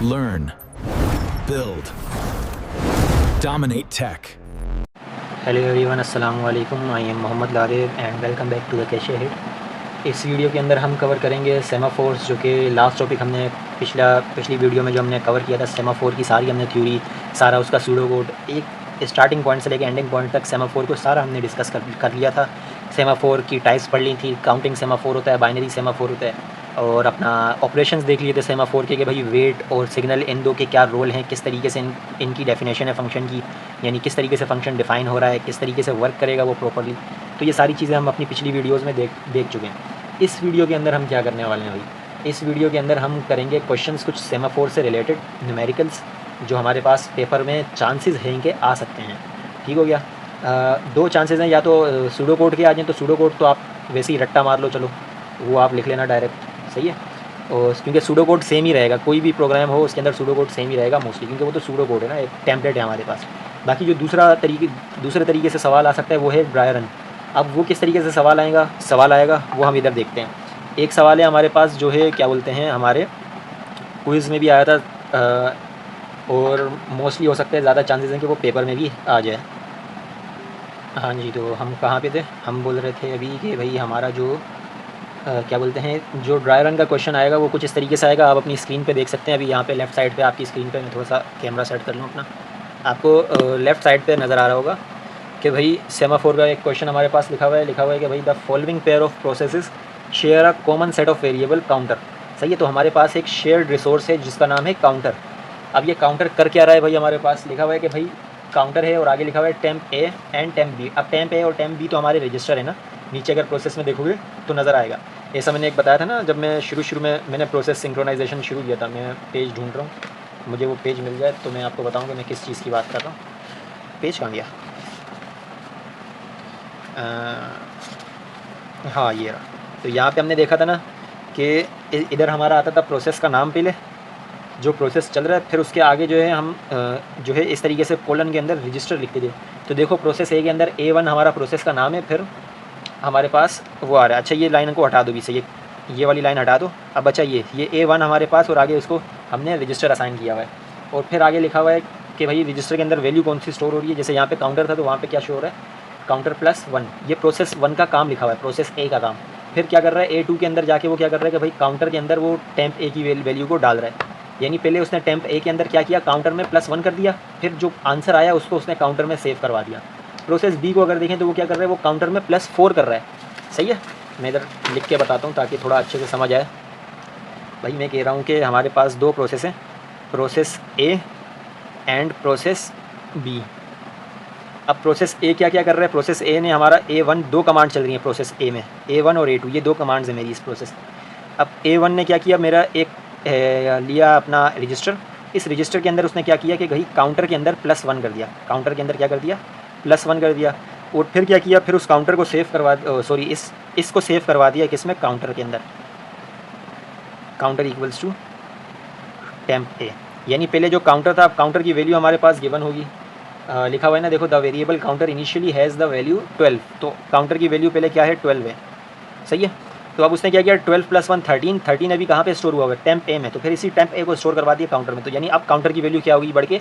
learn, build, dominate tech. Hello everyone, अस्सलाम वालेकुम। I am Mohammad Larib and welcome back to the cache hit. इस video के अंदर हम कवर करेंगे सेमाफोर्स, जो कि लास्ट टॉपिक हमने पिछली वीडियो में जो हमने कवर किया था। सेमाफोर की सारी हमने थ्योरी, सारा उसका सूडो कोड, एक स्टार्टिंग पॉइंट से लेकर एंडिंग पॉइंट तक सेमाफोर को सारा हमने डिस्कस कर लिया था। सेमाफोर की टाइप्स पढ़ ली थी। काउंटिंग सेमाफोर होता है, बाइनरी सेमाफोर होता है, और अपना ऑपरेशंस देख लिए थे सेमाफोर के कि भाई वेट और सिग्नल इन दो के क्या रोल हैं, किस तरीके से इनकी डेफिनेशन है फंक्शन की, यानी किस तरीके से फंक्शन डिफ़ाइन हो रहा है, किस तरीके से वर्क करेगा वो प्रॉपर्ली। तो ये सारी चीज़ें हम अपनी पिछली वीडियोज़ में देख चुके हैं। इस वीडियो के अंदर हम क्या करने वाले हैं भाई, इस वीडियो के अंदर हम करेंगे क्वेश्चंस कुछ सेमाफोर से रिलेटेड, न्यूमेरिकल्स, जो हमारे पास पेपर में चांसेस हैं कि आ सकते हैं। ठीक हो गया। दो चांसेस हैं, या तो सूडो कोड के आ जाएँ, तो सूडो कोड तो आप वैसे ही रट्टा मार लो, चलो वो आप लिख लेना डायरेक्ट, सही है। और क्योंकि सूडो कोड सेम ही रहेगा, कोई भी प्रोग्राम हो उसके अंदर सूडो कोड सेम ही रहेगा मोस्टली, क्योंकि वो तो सूडो कोड है ना, एक टेम्पलेट है हमारे पास। बाकी जो दूसरे तरीके से सवाल आ सकता है वो है ड्राई रन। अब वो किस तरीके से सवाल आएगा वो हम इधर देखते हैं। एक सवाल है हमारे पास, जो है क्या बोलते हैं, हमारे क्विज़ में भी आया था, और मोस्टली हो सकता है ज़्यादा चांसेस हैं कि वो पेपर में भी आ जाए। हाँ जी, तो हम कहाँ पे थे, हम बोल रहे थे अभी कि भाई हमारा जो क्या बोलते हैं, जो ड्राई रन का क्वेश्चन आएगा वो कुछ इस तरीके से आएगा। आप अपनी स्क्रीन पे देख सकते हैं। अभी यहाँ पे लेफ़्ट साइड पे आपकी स्क्रीन पे, मैं थोड़ा सा कैमरा सेट कर लूँ अपना, आपको लेफ़्ट साइड पे नज़र आ रहा होगा कि भाई सेमाफोर का एक क्वेश्चन हमारे पास लिखा हुआ है कि भाई the following pair of processes share a common set of variable counter. सही है। तो हमारे पास एक शेयर्ड रिसोर्स है जिसका नाम है काउंटर। अब ये काउंटर कर क्या रहा है भाई, हमारे पास लिखा हुआ है कि भाई काउंटर है और आगे लिखा हुआ है temp A and temp B. अब टेम्प ए और टेम्प बी तो हमारे रजिस्टर है ना, नीचे अगर प्रोसेस में देखोगे तो नज़र आएगा। ऐसा मैंने एक बताया था ना, जब मैं शुरू में मैंने प्रोसेस सिंक्रोनाइजेशन शुरू किया था। मैं पेज ढूंढ रहा हूँ, मुझे वो पेज मिल जाए तो मैं आपको बताऊँ कि मैं किस चीज़ की बात कर रहा हूँ। पेज कहाँ गया? हाँ, ये रहा। तो यहाँ पे हमने देखा था ना कि इधर हमारा आता था प्रोसेस का नाम पहले, जो प्रोसेस चल रहा है, फिर उसके आगे जो है हम जो है इस तरीके से कोलन के अंदर रजिस्टर लिखते थे। तो देखो प्रोसेस ए के अंदर A1 हमारा प्रोसेस का नाम है, फिर हमारे पास वो आ रहा है। अच्छा, ये लाइन को हटा दो, भी सही, ये वाली लाइन हटा दो। अब अच्छा, ये A1 हमारे पास, और आगे उसको हमने रजिस्टर असाइन किया हुआ है, और फिर आगे लिखा हुआ है कि भाई रजिस्टर के अंदर वैल्यू कौन सी स्टोर हो रही है। जैसे यहाँ पे काउंटर था तो वहाँ पे क्या शो हो रहा है, काउंटर +1। ये प्रोसेस 1 का काम लिखा हुआ है, प्रोसेस ए का काम। फिर क्या कर रहा है, A2 के अंदर जाके वो क्या कर रहा है कि भाई काउंटर के अंदर वो टेम्प ए की वैल्यू को डाल रहा है। यानी पहले उसने टेम्प ए के अंदर क्या किया, काउंटर में +1 कर दिया, फिर जो आंसर आया उसको उसने काउंटर में सेव करवा दिया। प्रोसेस बी को अगर देखें तो वो क्या कर रहा है, वो काउंटर में +4 कर रहा है। सही है। मैं इधर लिख के बताता हूँ ताकि थोड़ा अच्छे से समझ आए। भाई मैं कह रहा हूँ कि हमारे पास दो प्रोसेस हैं, process A and process B. अब प्रोसेस ए क्या कर रहा है, प्रोसेस ए ने हमारा A1, दो कमांड चल रही हैं प्रोसेस ए में, A1 और A2, ये दो कमांड्स हैं मेरी इस प्रोसेस। अब A1 ने क्या किया, मेरा एक लिया अपना रजिस्टर। इस रजिस्टर के अंदर उसने क्या किया कि भाई काउंटर के अंदर +1 कर दिया, काउंटर के अंदर क्या कर दिया, +1 कर दिया। और फिर क्या किया, फिर उस काउंटर को सेव करवा, सॉरी इसको सेव करवा दिया किसमें, काउंटर के अंदर। काउंटर इक्वल्स टू टेम्प ए, यानी पहले जो काउंटर था, अब काउंटर की वैल्यू हमारे पास गिवन होगी, लिखा हुआ है ना, देखो the variable counter initially has the value 12। तो काउंटर की वैल्यू पहले क्या है, 12 है। सही है। तो अब उसने क्या किया, 12 + 1 13, 13 अभी कहाँ पे स्टोर हुआ है, टेम्प ए में। तो फिर इसी टेम्प ए को स्टोर करवा दिया काउंटर में। तो यानी अब काउंटर की वैल्यू क्या होगी, बढ़ के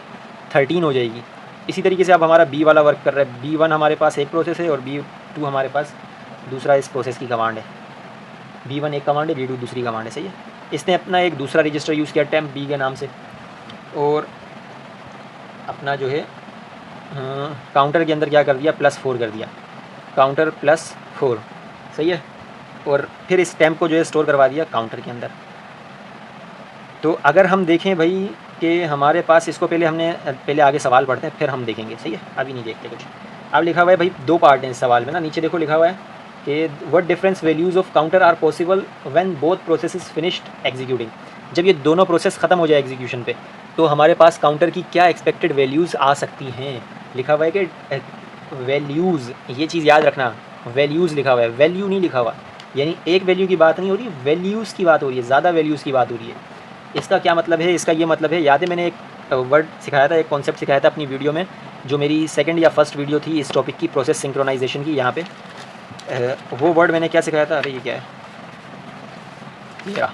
13 हो जाएगी। इसी तरीके से अब हमारा B वाला वर्क कर रहा है। B1 हमारे पास एक प्रोसेस है और B2 हमारे पास दूसरा इस प्रोसेस की कमांड है। B1 एक कमांड है, B2 दूसरी कमांड है। सही है। इसने अपना एक दूसरा रजिस्टर यूज़ किया टेम्प B के नाम से, और अपना जो है काउंटर के अंदर क्या कर दिया, +4 कर दिया, काउंटर +4। सही है। और फिर इस टेम्प को जो है स्टोर करवा दिया काउंटर के अंदर। तो अगर हम देखें भाई कि हमारे पास, इसको पहले आगे सवाल पढ़ते हैं फिर हम देखेंगे। सही है, अभी नहीं देखते कुछ। अब लिखा हुआ है भाई, दो पार्ट हैं इस सवाल में ना, नीचे देखो लिखा हुआ है कि what difference values of counter are possible when both processes finished executing. जब ये दोनों प्रोसेस ख़त्म हो जाए एग्जीक्यूशन पे, तो हमारे पास काउंटर की क्या एक्सपेक्टेड वैल्यूज़ आ सकती हैं। लिखा हुआ है कि वैल्यूज़, ये चीज़ याद रखना, वैल्यूज़ लिखा हुआ है, वैल्यू नहीं लिखा हुआ। यानी एक वैल्यू की बात नहीं हो रही, वैल्यूज़ की बात हो रही है, ज़्यादा वैल्यूज़ की बात हो रही है। इसका क्या मतलब है, इसका ये मतलब है, याद है मैंने एक वर्ड सिखाया था, एक कॉन्सेप्ट सिखाया था अपनी वीडियो में, जो मेरी सेकंड या फर्स्ट वीडियो थी इस टॉपिक की, प्रोसेस सिंक्रोनाइजेशन की। यहाँ पे वो वर्ड मैंने क्या सिखाया था, अरे ये क्या है, ये रहा,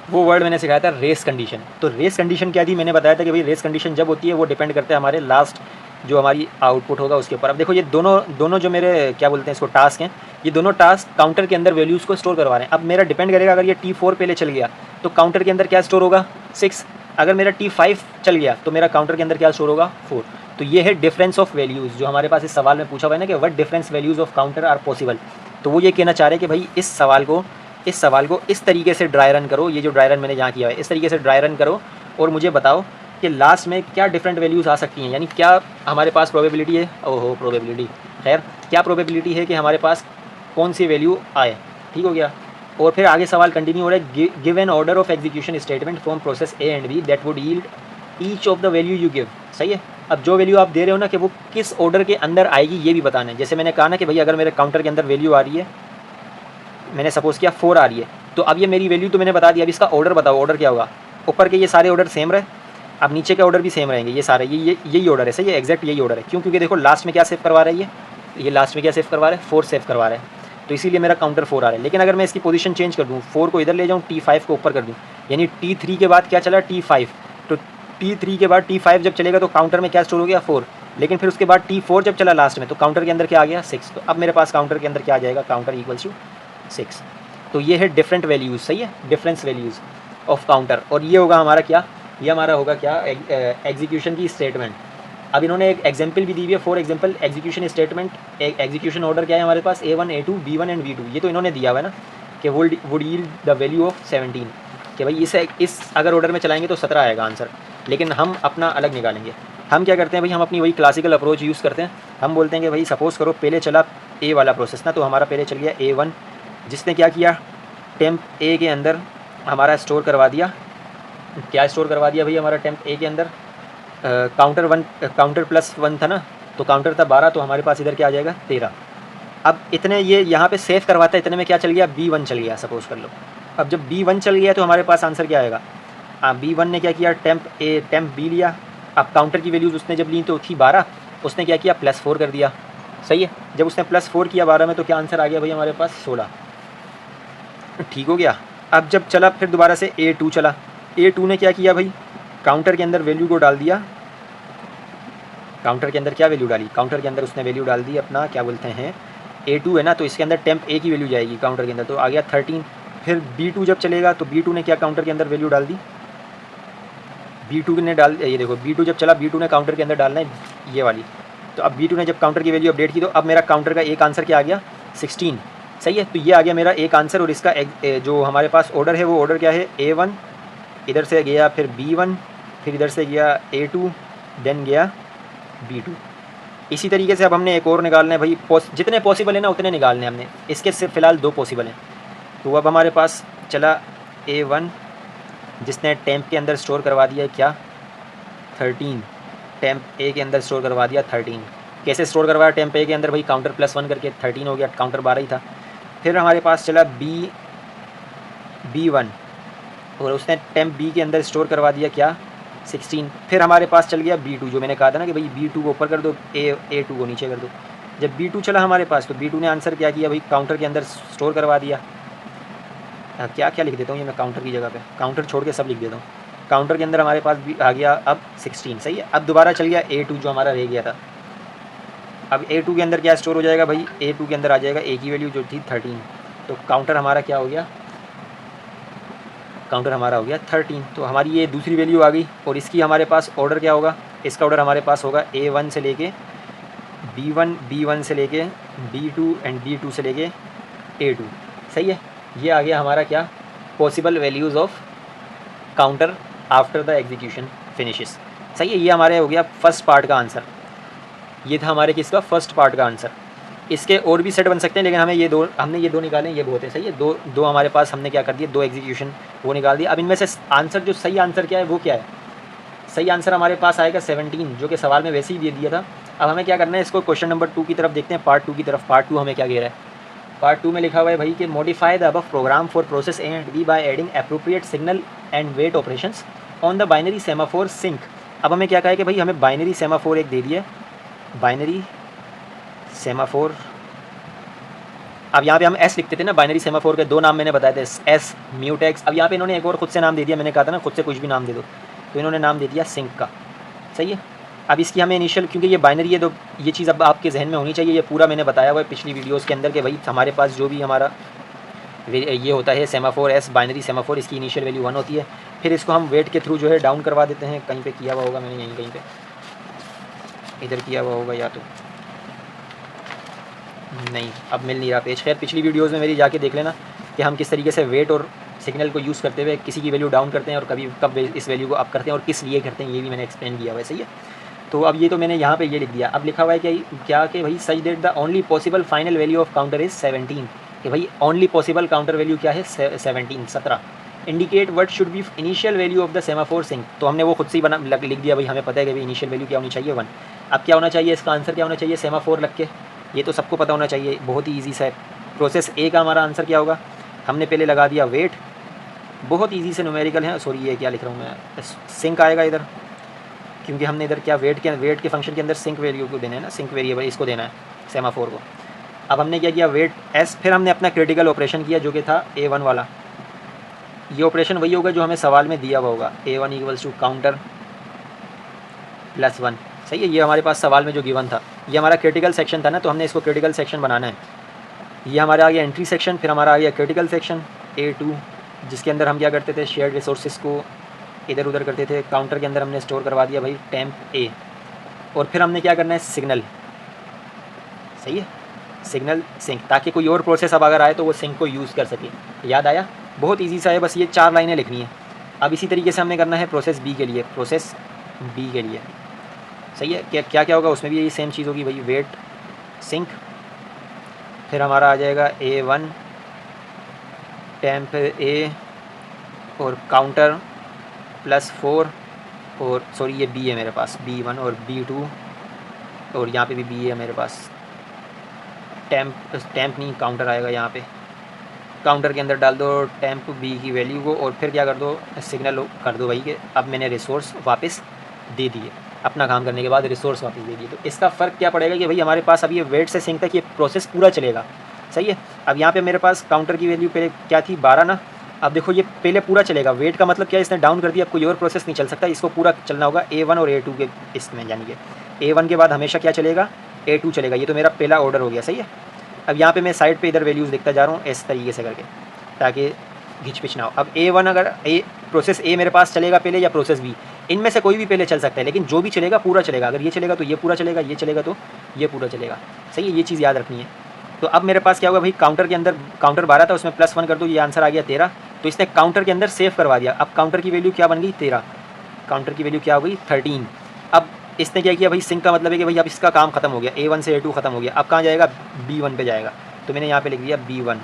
वो वर्ड मैंने सिखाया था रेस कंडीशन। तो रेस कंडीशन क्या थी, मैंने बताया था कि भाई रेस कंडीशन जब होती है वो डिपेंड करता है हमारे लास्ट जो हमारी आउटपुट होगा उसके ऊपर। अब देखो ये दोनों जो मेरे क्या बोलते हैं इसको टास्क हैं, ये दोनों टास्क काउंटर के अंदर वैल्यूज़ को स्टोर करवा रहे हैं। अब मेरा डिपेंड करेगा, अगर ये T4 पहले चल गया तो काउंटर के अंदर क्या स्टोर होगा 6, अगर मेरा T5 चल गया तो मेरा काउंटर के अंदर क्या स्टोर होगा 4। तो ये है डिफरेंस ऑफ वैल्यूज़ जो हमारे पास इस सवाल में पूछा हुआ है ना कि what difference values of counter are possible. तो वो ये कहना चाह रहे हैं कि भाई इस सवाल को इस तरीके से ड्राई रन करो, ये जो ड्राई रन मैंने यहाँ किया है इस तरीके से ड्राई रन करो और मुझे बताओ कि लास्ट में क्या डिफरेंट वैल्यूज़ आ सकती हैं, यानी क्या हमारे पास प्रोबेबिलिटी है, ओहो प्रोबेबिलिटी, खैर क्या प्रोबेबिलिटी है कि हमारे पास कौन सी वैल्यू आए। ठीक हो गया। और फिर आगे सवाल कंटिन्यू हो रहा है, give an order of execution statement from process A and B that would yield each of the value you give. सही है। अब जो वैल्यू आप दे रहे हो ना कि वो किस ऑर्डर के अंदर आएगी ये भी बताना है। जैसे मैंने कहा ना कि भाई अगर मेरे काउंटर के अंदर वैल्यू आ रही है, मैंने सपोज़ किया 4 आ रही है, तो अब ये मेरी वैल्यू तो मैंने बता दिया, अब इसका ऑर्डर बताओ, ऑर्डर क्या होगा। ऊपर के ये सारे ऑर्डर सेम रहे, अब नीचे के ऑर्डर भी सेम रहेंगे, ये सारे यही ऑर्डर है। सही है, एग्जैक्ट यही ऑर्डर है। क्यों? क्योंकि देखो लास्ट में क्या सेव करवा रहा है, ये लास्ट में क्या सेव करवा रहा है 4 सेव करवा रहा है, तो इसीलिए मेरा काउंटर 4 आ रहा है। लेकिन अगर मैं इसकी पोजीशन चेंज कर दूँ, 4 को इधर ले जाऊँ, T5 को ऊपर कर दूँ, यानी T3 के बाद क्या चला T5, तो T3 के बाद T5 जब चलेगा तो काउंटर में क्या स्टोर हो गया 4, लेकिन फिर उसके बाद T4 जब चला लास्ट में तो काउंटर के अंदर क्या आ गया 6। तो अब मेरे पास काउंटर के अंदर क्या आ जाएगा, काउंटर इक्वल्स टू 6। तो ये है डिफरेंट वैल्यूज़। सही है, डिफरेंस वैल्यूज़ ऑफ काउंटर। और ये होगा हमारा क्या, ये हमारा होगा क्या, एग्जीक्यूशन की स्टेटमेंट। अब इन्होंने एक एग्जांपल भी दी हुई है, for example execution statement, execution order क्या है हमारे पास A1 A2 B1 and B2, ये तो इन्होंने दिया हुआ है ना कि would yield the value of 17, कि भाई इस अगर ऑर्डर में चलाएंगे तो 17 आएगा आंसर। लेकिन हम अपना अलग निकालेंगे। हम क्या करते हैं भाई, हम अपनी वही क्लासिकल अप्रोच यूज़ करते हैं। हम बोलते हैं कि भाई सपोज़ करो पहले चला A वाला प्रोसेस ना, तो हमारा पहले चल गया A1, जिसने क्या किया टेम्प A के अंदर हमारा स्टोर करवा दिया, क्या स्टोर करवा दिया भाई हमारा टेम्प A के अंदर, काउंटर +1 था ना, तो काउंटर था 12, तो हमारे पास इधर क्या आ जाएगा 13। अब इतने ये यहाँ पे सेव करवाता है, इतने में क्या चल गया B1 चल गया सपोज़ कर लो। अब जब B1 चल गया तो हमारे पास आंसर क्या आएगा, B1 ने क्या किया टेम्प B लिया। अब काउंटर की वैल्यूज़ उसने जब ली तो थी 12, उसने क्या किया +4 कर दिया। सही है, जब उसने +4 किया 12 में तो क्या आंसर आ गया भाई हमारे पास 16। ठीक हो गया। अब जब चला फिर दोबारा से A2 चला, A2 ने क्या किया भाई, काउंटर के अंदर वैल्यू को डाल दिया। काउंटर के अंदर क्या वैल्यू डाली, काउंटर के अंदर उसने वैल्यू डाल दी अपना क्या बोलते हैं A2 है ना, तो इसके अंदर टेम्प A की वैल्यू जाएगी काउंटर के अंदर, तो आ गया 13। फिर B2 जब चलेगा तो B2 ने क्या काउंटर के अंदर वैल्यू डाल दी, B2 ने डाल, ये देखो B2 जब चला, B2 ने काउंटर के अंदर डालना है ये वाली, तो अब B2 ने जब काउंटर की वैल्यू अपडेट की तो अब मेरा काउंटर का एक आंसर क्या आ गया 16। सही है, तो ये आ गया मेरा एक आंसर। और इसका जो हमारे पास ऑर्डर है वो ऑर्डर क्या है A1, इधर से गया फिर B1, फिर इधर से गया A2, देन गया B2। इसी तरीके से अब हमने एक और निकालना है भाई, जितने पॉसिबल है ना उतने निकालने हैं हमने, इसके सिर्फ फ़िलहाल 2 पॉसिबल हैं। तो अब हमारे पास चला A1 जिसने टेम्प के अंदर स्टोर करवा दिया क्या 13, टेम्प A के अंदर स्टोर करवा दिया 13। कैसे स्टोर करवाया टेम्प A के अंदर भाई, काउंटर +1 करके 13 हो गया, काउंटर 12 ही था। फिर हमारे पास चला B1 और उसने टेम्प B के अंदर स्टोर करवा दिया क्या 16। फिर हमारे पास चल गया B2, जो मैंने कहा था ना कि भाई B2 को ऊपर कर दो, A2 को नीचे कर दो। जब B2 चला हमारे पास तो B2 ने आंसर क्या किया भाई, काउंटर के अंदर स्टोर करवा दिया। क्या क्या लिख देता हूँ ये मैं काउंटर की जगह पे, काउंटर छोड़ के सब लिख देता हूँ। काउंटर के अंदर हमारे पास भी आ गया अब 16। सही है, अब दोबारा चल गया A2 जो हमारा रह गया था। अब A2 के अंदर क्या स्टोर हो जाएगा भाई, A2 के अंदर आ जाएगा A की वैल्यू जो थी 13, तो काउंटर हमारा क्या हो गया, काउंटर हमारा हो गया 13। तो हमारी ये दूसरी वैल्यू आ गई। और इसकी हमारे पास ऑर्डर क्या होगा, इसका ऑर्डर हमारे पास होगा A1 से लेके B1, B1 से लेके B2 एंड B2 से लेके A2। सही है, ये आ गया हमारा क्या, possible values of counter after the execution finishes. सही है, ये हमारे हो गया फर्स्ट पार्ट का आंसर। ये था हमारे किसका, फर्स्ट पार्ट का आंसर। इसके और भी सेट बन सकते हैं, लेकिन हमने ये दो निकाले, ये बहुत है। सही है, दो हमारे पास हमने क्या कर दिया, 2 एग्जीक्यूशन वो निकाल दिया। अब इनमें से आंसर जो सही आंसर क्या है वो क्या है, सही आंसर हमारे पास आएगा 17, जो कि सवाल में वैसे ही दे दिया था। अब हमें क्या करना है, इसको क्वेश्चन नंबर 2 की तरफ देखते हैं, पार्ट 2 की तरफ। पार्ट 2 हमें क्या कह रहा है, पार्ट 2 में लिखा हुआ है भाई कि modify the above program for process A and B by adding appropriate signal and wait operations on the binary semaphore sync. अब हमें क्या कहा है कि भाई हमें बाइनरी सेमाफोर एक दे दिया, बाइनरी सेमाफोर अब यहाँ पे हम एस लिखते थे ना, बाइनरी सेमाफोर के 2 नाम मैंने बताए थे, एस म्यूटेक्स। अब यहाँ पे इन्होंने एक और खुद से नाम दे दिया, मैंने कहा था ना खुद से कुछ भी नाम दे दो, तो इन्होंने नाम दे दिया सिंक का। सही है। अब इसकी हमें इनिशियल, क्योंकि ये बाइनरी है तो ये चीज़ अब आपके जहन में होनी चाहिए, ये पूरा मैंने बताया हुआ है पिछली वीडियोज़ के अंदर कि भाई हमारे पास जो भी हमारा ये होता है सेमाफोर एस बाइनरी सेमाफोर, इसकी इनिशियल वैल्यू 1 होती है। फिर इसको हम वेट के थ्रू जो है डाउन करवा देते हैं, कहीं पे किया हुआ होगा मैंने, यहीं कहीं पे इधर किया हुआ होगा या तो नहीं, अब मिल नहीं रहा पेज। खैर पिछली वीडियोज़ में मेरी जाके देख लेना कि हम किस तरीके से वेट और सिग्नल को यूज़ करते हुए किसी की वैल्यू डाउन करते हैं और कभी कब इस वैल्यू को अप करते हैं और किस लिए करते हैं, ये भी मैंने एक्सप्लेन किया हुआ है। सही है। तो अब ये तो मैंने यहाँ पे ये लिख दिया। अब लिखा हुआ है कि भाई such that the only possible final value of counter is 17, कि भाई ओनली पॉसिबल काउंटर वैल्यू क्या है 17। Indicate what should be initial value of the semaphore sync, तो हमने वो खुद से ही लिख दिया भाई, हमें पता है कि भाई इनिशियल वैल्यू क्या होनी चाहिए 1। अब क्या होना चाहिए, इसका आंसर क्या होना चाहिए सेमाफोर लग के, ये तो सबको पता होना चाहिए, बहुत ही ईजी सा है। प्रोसेस ए का हमारा आंसर क्या होगा, हमने पहले लगा दिया वेट, बहुत ईजी से न्यूमेरिकल है। सॉरी ये क्या लिख रहा हूँ मैं, सिंक आएगा इधर, क्योंकि हमने इधर क्या वेट के फंक्शन के अंदर सिंक वैल्यू को देना है ना, सिंक वेरिएबल इसको देना है सेमाफोर को। अब हमने क्या किया वेट एस, फिर हमने अपना क्रिटिकल ऑपरेशन किया जो कि था A1 वाला। ये ऑपरेशन वही होगा जो हमें सवाल में दिया हुआ होगा, A1 = काउंटर +1। सही है। ये हमारे पास सवाल में जो गिवन था, ये हमारा क्रिटिकल सेक्शन था ना, तो हमने इसको क्रिटिकल सेक्शन बनाना है। ये हमारा आ गया एंट्री सेक्शन, फिर हमारा आ गया क्रिटिकल सेक्शन A2, जिसके अंदर हम क्या करते थे, शेयर्ड रिसोर्सेज को इधर उधर करते थे। काउंटर के अंदर हमने स्टोर करवा दिया भाई टेम्प A, और फिर हमने क्या करना है सिग्नल। सही है, सिग्नल सिंक, ताकि कोई और प्रोसेस अब अगर आए तो वो सिंक को यूज़ कर सके। याद आया, बहुत ईजी सा है, बस ये 4 लाइनें लिखनी है। अब इसी तरीके से हमने करना है प्रोसेस बी के लिए, प्रोसेस बी के लिए। सही है। क्या क्या होगा उसमें भी यही सेम चीज़ होगी भाई, वेट सिंक, फिर हमारा आ जाएगा A1 टेम्प A और काउंटर +4, और सॉरी ये B है मेरे पास, B1 और B2, और यहाँ पे भी B है मेरे पास। टेम्प नहीं, काउंटर आएगा यहाँ पे। काउंटर के अंदर डाल दो टेम्प B की वैल्यू को, और फिर क्या कर दो सिग्नल कर दो भाई कि अब मैंने रिसोर्स वापस दे दिए, अपना काम करने के बाद रिसोर्स वापस दे दिए। तो इसका फ़र्क क्या पड़ेगा कि भाई हमारे पास अब ये वेट से सिंक तक ये प्रोसेस पूरा चलेगा। सही है। अब यहाँ पे मेरे पास काउंटर की वैल्यू पहले क्या थी 12 ना, अब देखो ये पहले पूरा चलेगा। वेट का मतलब क्या है, इसने डाउन कर दिया, अब कोई और प्रोसेस नहीं चल सकता, इसको पूरा चलना होगा A1 और A2 के इसमें, यानी कि A1 के बाद हमेशा क्या चलेगा A2 चलेगा। ये तो मेरा पहला ऑर्डर हो गया। सही है। अब यहाँ पे मैं साइड पे इधर वैल्यूज़ देखता जा रहा हूँ इस तरीके से करके, ताकि घिच पिच ना हो। अब A1 अगर प्रोसेस A मेरे पास चलेगा पहले या प्रोसेस B, इनमें से कोई भी पहले चल सकता है, लेकिन जो भी चलेगा पूरा चलेगा। अगर ये चलेगा तो ये पूरा चलेगा, ये चलेगा तो ये पूरा चलेगा। सही है, ये चीज़ याद रखनी है। तो अब मेरे पास क्या होगा भाई, काउंटर के अंदर काउंटर 12 था, उसमें +1 कर दो, ये आंसर आ गया 13। तो इसने काउंटर के अंदर सेव करवा दिया। अब काउंटर की वैल्यू क्या बन गई 13, काउंटर की वैल्यू क्या हो गई 13। अब इसने क्या किया भाई, सिंक का मतलब है कि भाई अब इसका काम खत्म हो गया, A1 से A2 खत्म हो गया। अब कहाँ जाएगा, B1 पे जाएगा। तो मैंने यहाँ पे लिख दिया B1।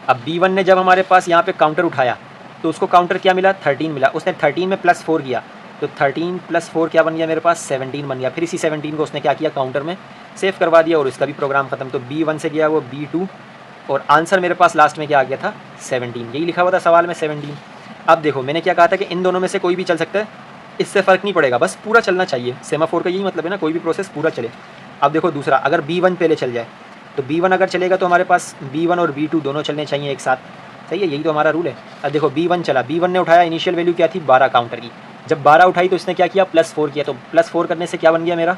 अब B1 ने जब हमारे पास यहाँ पे काउंटर उठाया तो उसको काउंटर क्या मिला 13 मिला, उसने 13 में +4 किया, तो 13 + 4 क्या बन गया मेरे पास 17 बन गया। फिर इसी 17 को उसने क्या किया काउंटर में सेव करवा दिया, और इसका भी प्रोग्राम खत्म। तो B1 से गया वो B2, और आंसर मेरे पास लास्ट में क्या आ गया था 17, यही लिखा हुआ था सवाल में 17। अब देखो मैंने क्या कहा था कि इन दोनों में से कोई भी चल सकता है, इससे फ़र्क नहीं पड़ेगा, बस पूरा चलना चाहिए। सेमाफोर का यही मतलब है ना, कोई भी प्रोसेस पूरा चले। अब देखो दूसरा, अगर B1 पहले चल जाए तो B1 अगर चलेगा तो हमारे पास B1 और B2 दोनों चलने चाहिए एक साथ। सही है, यही तो हमारा रूल है। अब देखो B1 चला, B1 ने उठाया, इनिशियल वैल्यू क्या थी 12 काउंटर की। जब 12 उठाई तो इसने क्या किया +4 किया, तो +4 करने से क्या बन गया मेरा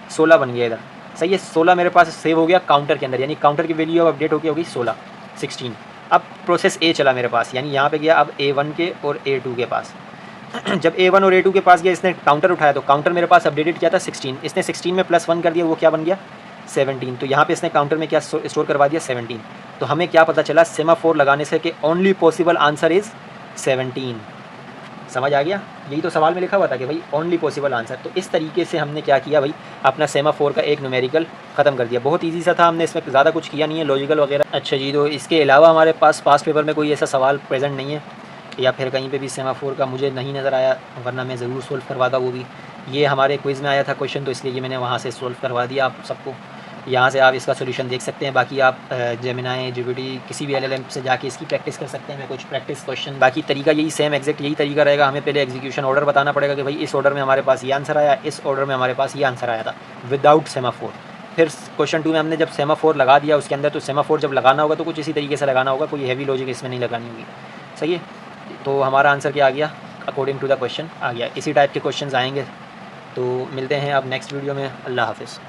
16 बन गया इधर। सही है, 16 मेरे पास सेव हो गया काउंटर के अंदर, यानी काउंटर की वैल्यू अब अपडेट होगी 16। अब प्रोसेस A चला मेरे पास, यानी यहाँ पे गया अब A1 के और A2 के पास। जब A1 और A2 के पास गया, इसने काउंटर उठाया, तो काउंटर मेरे पास अपडेटेड क्या था 16, इसने 16 में +1 कर दिया, वो क्या बन गया 17। तो यहाँ पे इसने काउंटर में क्या स्टोर करवा दिया 17। तो हमें क्या पता चला सेमाफोर लगाने से कि ओनली पॉसिबल आंसर इज़ 17। समझ आ गया, यही तो सवाल में लिखा हुआ था कि भाई ओनली पॉसिबल आंसर। तो इस तरीके से हमने क्या किया भाई, अपना सेमाफोर का एक न्यूमेरिकल ख़त्म कर दिया। बहुत इजी सा था, हमने इसमें ज़्यादा कुछ किया नहीं है लॉजिकल वगैरह। अच्छा जी, तो इसके अलावा हमारे पास पास्ट पेपर में कोई ऐसा सवाल प्रेजेंट नहीं है, या फिर कहीं पे भी सेमाफोर का मुझे नहीं नज़र आया, वरना मैं ज़रूर सोल्व करवाता वो भी। ये हमारे क्विज़ में आया था क्वेश्चन, तो इसलिए मैंने वहाँ से सोल्व करवा दिया आप सबको। यहाँ से आप इसका सोल्यूशन देख सकते हैं। बाकी आप जेमिनाई जीपीटी किसी भी LLM से जाके इसकी प्रैक्टिस कर सकते हैं। मैं कुछ प्रैक्टिस क्वेश्चन, बाकी तरीका यही सेम एग्जैक्ट यही तरीका रहेगा। हमें पहले एग्जीक्यूशन ऑर्डर बताना पड़ेगा कि भाई इस ऑर्डर में हमारे पास ये आंसर आया, इस ऑर्डर में हमारे पास ये आंसर आया था, विदाउट सेमाफोर। फिर क्वेश्चन 2 में हमने जब सेमाफोर लगा दिया उसके अंदर, तो सेमाफोर जब लगाना होगा तो कुछ इसी तरीके से लगाना होगा, कोई हैवी लॉजिक इसमें नहीं लगानी होगी। सही है, तो हमारा आंसर क्या आ गया, अकॉर्डिंग टू द क्वेश्चन आ गया। इसी टाइप के क्वेश्चंस आएंगे, तो मिलते हैं अब नेक्स्ट वीडियो में। अल्लाह हाफ़िज़।